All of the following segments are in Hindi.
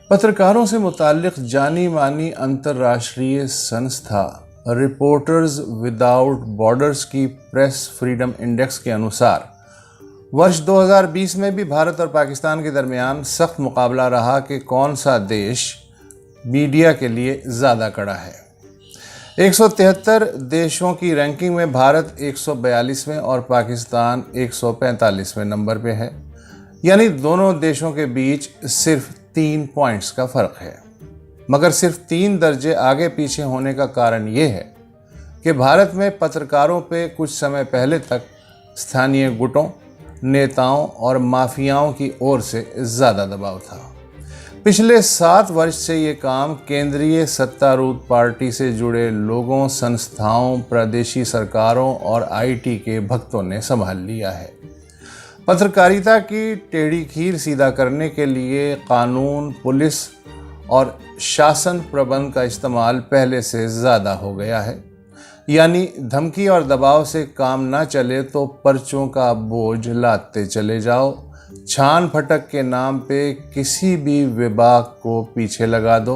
पत्रकारों से मुताल्लिक़ जानी मानी अंतर्राष्ट्रीय संस्था रिपोर्टर्स विदाउट बॉर्डर्स की प्रेस फ्रीडम इंडेक्स के अनुसार वर्ष 2020 में भी भारत और पाकिस्तान के दरमियान सख्त मुकाबला रहा कि कौन सा देश मीडिया के लिए ज़्यादा कड़ा है। 173 देशों की रैंकिंग में भारत 142वें और पाकिस्तान 145वें नंबर पे है, यानी दोनों देशों के बीच सिर्फ 3 पॉइंट्स का फ़र्क है। मगर सिर्फ 3 दर्जे आगे पीछे होने का कारण ये है कि भारत में पत्रकारों पे कुछ समय पहले तक स्थानीय गुटों, नेताओं और माफियाओं की ओर से ज़्यादा दबाव था। पिछले 7 वर्ष से ये काम केंद्रीय सत्तारूढ़ पार्टी से जुड़े लोगों, संस्थाओं, प्रादेशिक सरकारों और आईटी के भक्तों ने संभाल लिया है। पत्रकारिता की टेढ़ी खीर सीधा करने के लिए कानून, पुलिस और शासन प्रबंध का इस्तेमाल पहले से ज़्यादा हो गया है। यानी धमकी और दबाव से काम ना चले तो पर्चों का बोझ लादते चले जाओ, छान फटक के नाम पे किसी भी विभाग को पीछे लगा दो।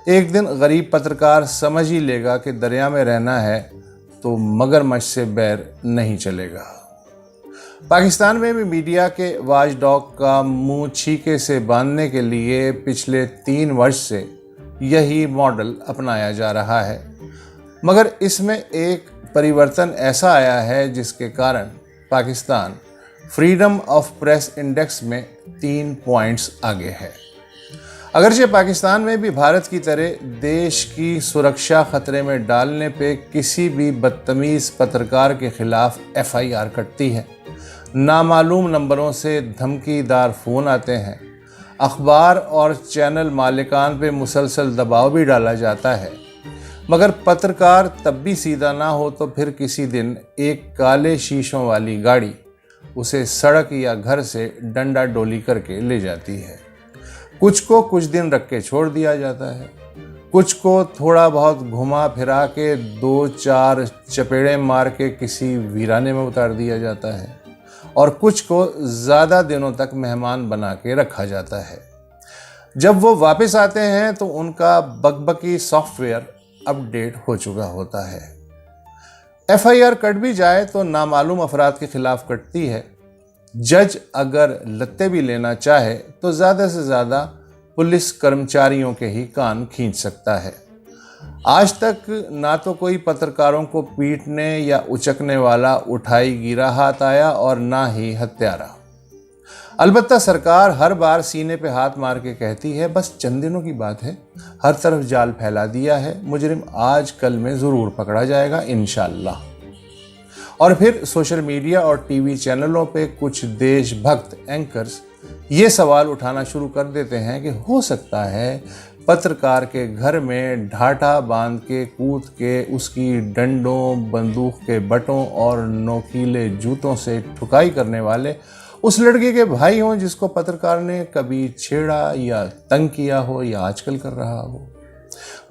एक दिन गरीब पत्रकार समझ ही लेगा कि दरिया में रहना है तो मगरमच्छ से बैर नहीं चलेगा। पाकिस्तान में भी मीडिया के वॉचडॉग का मुंह छीके से बांधने के लिए पिछले 3 वर्ष से यही मॉडल अपनाया जा रहा है। मगर इसमें एक परिवर्तन ऐसा आया है जिसके कारण Pakistan freedom of press index में 3 पॉइंट्स आगे है। अगरचे पाकिस्तान में भी भारत की तरह देश की सुरक्षा खतरे में डालने पे किसी भी बदतमीज़ पत्रकार के खिलाफ FIR कटती है, नामालूम नंबरों से धमकीदार फ़ोन आते हैं, अखबार और चैनल मालिकान पे मुसलसल दबाव भी डाला जाता है। मगर पत्रकार तब भी सीधा ना हो तो फिर किसी दिन एक काले शीशों वाली गाड़ी उसे सड़क या घर से डंडा डोली करके ले जाती है। कुछ को कुछ दिन रख के छोड़ दिया जाता है, कुछ को थोड़ा बहुत घुमा फिरा के 2-4 चपेड़े मार के किसी वीराने में उतार दिया जाता है और कुछ को ज़्यादा दिनों तक मेहमान बना के रखा जाता है। जब वो वापस आते हैं तो उनका बकबकी सॉफ्टवेयर अपडेट हो चुका होता है। FIR कट भी जाए तो नामालूम अफराद के खिलाफ कटती है। जज अगर लत्ते भी लेना चाहे तो ज़्यादा से ज़्यादा पुलिस कर्मचारियों के ही कान खींच सकता है। आज तक ना तो कोई पत्रकारों को पीटने या उचकने वाला उठाई गिरा हाथ आया और ना ही हत्यारा। अलबत्ता सरकार हर बार सीने पे हाथ मार के कहती है बस चंद दिनों की बात है, हर तरफ जाल फैला दिया है, मुजरिम आज कल में ज़रूर पकड़ा जाएगा इंशाअल्लाह। और फिर सोशल मीडिया और टीवी चैनलों पे कुछ देशभक्त एंकर्स ये सवाल उठाना शुरू कर देते हैं कि हो सकता है पत्रकार के घर में ढाठा बांध के कूद के उसकी डंडों, बंदूक के बटों और नोकीले जूतों से ठुकाई करने वाले उस लड़के के भाई हों जिसको पत्रकार ने कभी छेड़ा या तंग किया हो या आजकल कर रहा हो।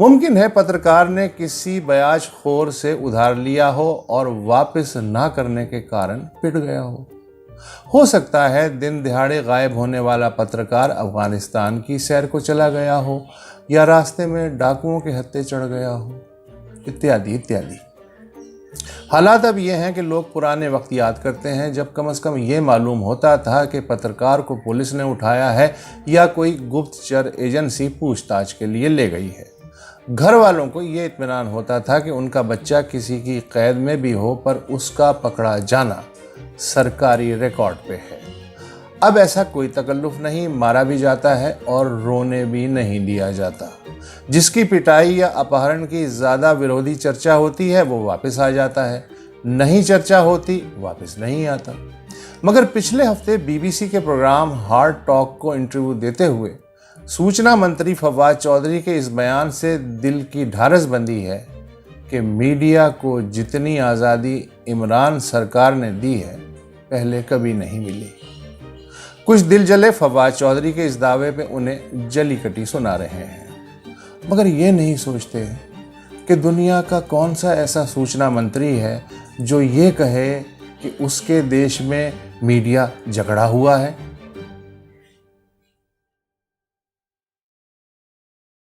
मुमकिन है पत्रकार ने किसी बयाज खोर से उधार लिया हो और वापस ना करने के कारण पिट गया हो सकता है दिन दिहाड़े गायब होने वाला पत्रकार अफगानिस्तान की सैर को चला गया हो या रास्ते में डाकुओं के हत्थे चढ़ गया हो, इत्यादि इत्यादि। हालात अब ये हैं कि लोग पुराने वक्त याद करते हैं जब कम से कम ये मालूम होता था कि पत्रकार को पुलिस ने उठाया है या कोई गुप्तचर एजेंसी पूछताछ के लिए ले गई है। घर वालों को ये इत्मीनान होता था कि उनका बच्चा किसी की कैद में भी हो पर उसका पकड़ा जाना सरकारी रिकॉर्ड पे है। अब ऐसा कोई तकल्लुफ़ नहीं, मारा भी जाता है और रोने भी नहीं दिया जाता। जिसकी पिटाई या अपहरण की ज़्यादा विरोधी चर्चा होती है वो वापस आ जाता है, नहीं चर्चा होती वापस नहीं आता। मगर पिछले हफ्ते BBC के प्रोग्राम हार्ड टॉक को इंटरव्यू देते हुए सूचना मंत्री फवाद चौधरी के इस बयान से दिल की ढारस बंदी है कि मीडिया को जितनी आज़ादी इमरान सरकार ने दी है पहले कभी नहीं मिली। कुछ दिल जले फवाद चौधरी के इस दावे पे उन्हें जली कटी सुना रहे हैं, मगर ये नहीं सोचते कि दुनिया का कौन सा ऐसा सूचना मंत्री है जो ये कहे कि उसके देश में मीडिया झगड़ा हुआ है।